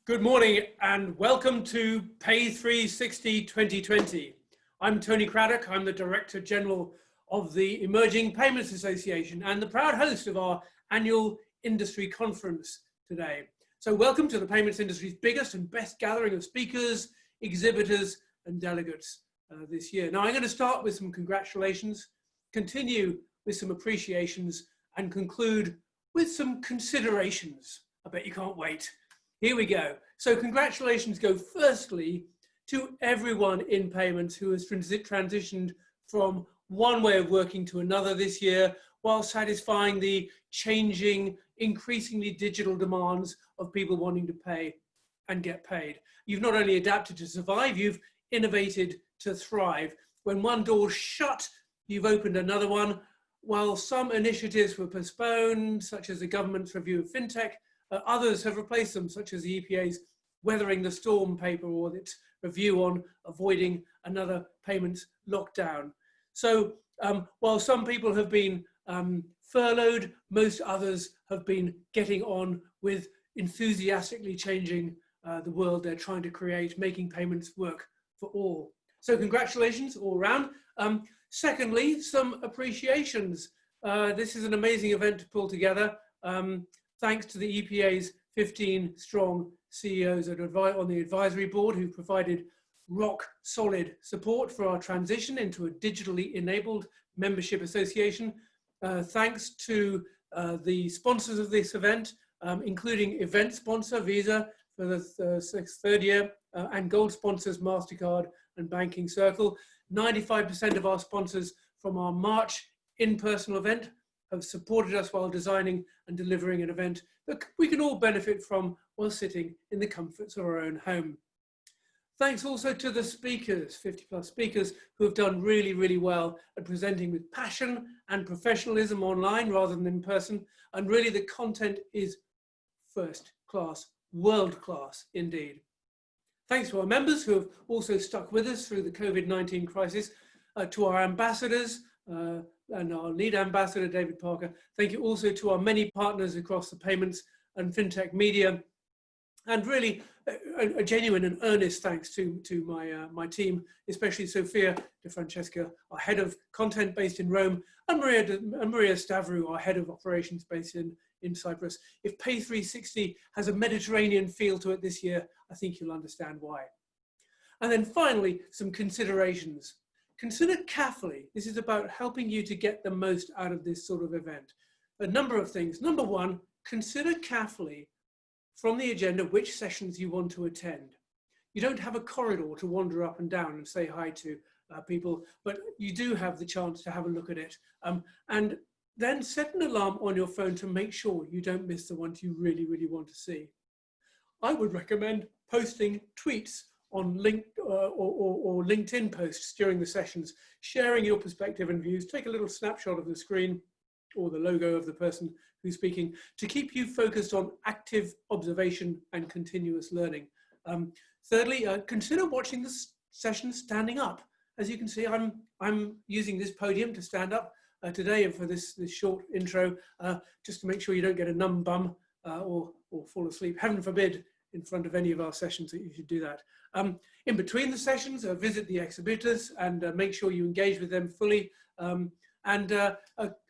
Good morning and welcome to PAY360 2020. I'm Tony Craddock. I'm the Director General of the Emerging Payments Association and the proud host of our annual industry conference today. So welcome to the payments industry's biggest and best gathering of speakers, exhibitors and delegates this year. Now I'm going to start with some congratulations, continue with some appreciations and conclude with some considerations. I bet you can't wait. Here we go. So congratulations go firstly to everyone in payments who has transitioned from one way of working to another this year while satisfying the changing, increasingly digital demands of people wanting to pay and get paid. You've not only adapted to survive, you've innovated to thrive. When one door shut, you've opened another one. While some initiatives were postponed, such as the government's review of fintech, others have replaced them, such as the EPA's Weathering the Storm paper or its review on avoiding another payments lockdown. So while some people have been furloughed, most others have been getting on with enthusiastically changing the world they're trying to create, making payments work for all. So congratulations all around. Secondly, some appreciations. This is an amazing event to pull together. Thanks to the EPA's 15 strong CEOs on the advisory board who provided rock solid support for our transition into a digitally enabled membership association. Thanks to the sponsors of this event, including event sponsor Visa for the third year and gold sponsors MasterCard and Banking Circle. 95% of our sponsors from our March in-person event have supported us while designing and delivering an event that we can all benefit from while sitting in the comforts of our own home. Thanks also to the speakers, 50+ speakers, who have done really, really well at presenting with passion and professionalism online rather than in person. And really the content is first class, world class indeed. Thanks to our members who have also stuck with us through the COVID-19 crisis, to our ambassadors, and our lead ambassador, David Parker. Thank you also to our many partners across the payments and fintech media. And really a genuine and earnest thanks to my team, especially Sophia De Francesca, our head of content based in Rome, and Maria Stavru, our head of operations based in Cyprus. If PAY360 has a Mediterranean feel to it this year, I think you'll understand why. And then finally, some considerations. Consider carefully, this is about helping you to get the most out of this sort of event. A number of things. Number one, consider carefully from the agenda which sessions you want to attend. You don't have a corridor to wander up and down and say hi to people, but you do have the chance to have a look at it. And then set an alarm on your phone to make sure you don't miss the ones you really, really want to see. I would recommend posting tweets on or LinkedIn posts during the sessions, sharing your perspective and views. Take a little snapshot of the screen or the logo of the person who's speaking to keep you focused on active observation and continuous learning. Thirdly, consider watching the session standing up. As you can see, I'm using this podium to stand up today and for this short intro, just to make sure you don't get a numb bum or fall asleep. Heaven forbid in front of any of our sessions that you should do that. In between the sessions, visit the exhibitors and make sure you engage with them fully.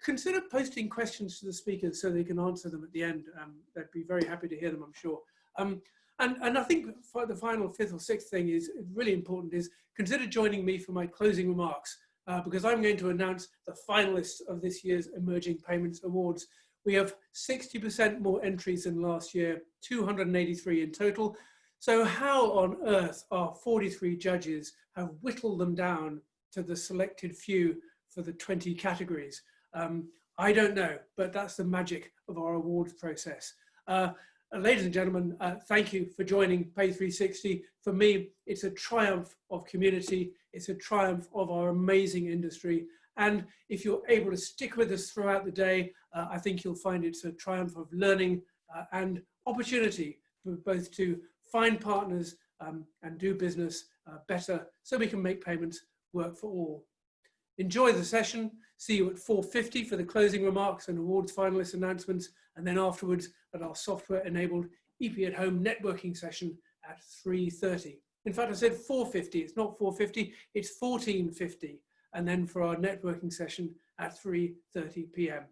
Consider posting questions to the speakers so they can answer them at the end. They'd be very happy to hear them, I'm sure. And I think the final fifth or sixth thing is really important is consider joining me for my closing remarks because I'm going to announce the finalists of this year's Emerging Payments Awards. We have 60% more entries than last year, 283 in total. So how on earth our 43 judges have whittled them down to the selected few for the 20 categories? I don't know, but that's the magic of our awards process. Ladies and gentlemen, thank you for joining PAY360. For me, it's a triumph of community. It's a triumph of our amazing industry. And if you're able to stick with us throughout the day, I think you'll find it's a triumph of learning and opportunity for both to find partners and do business better so we can make payments work for all. Enjoy the session. See you at 4:50 for the closing remarks and awards finalist announcements, and then afterwards at our software-enabled EP at Home networking session at 3:30. In fact, I said 4:50. It's not 4:50, it's 14:50. And then for our networking session at 3:30 p.m.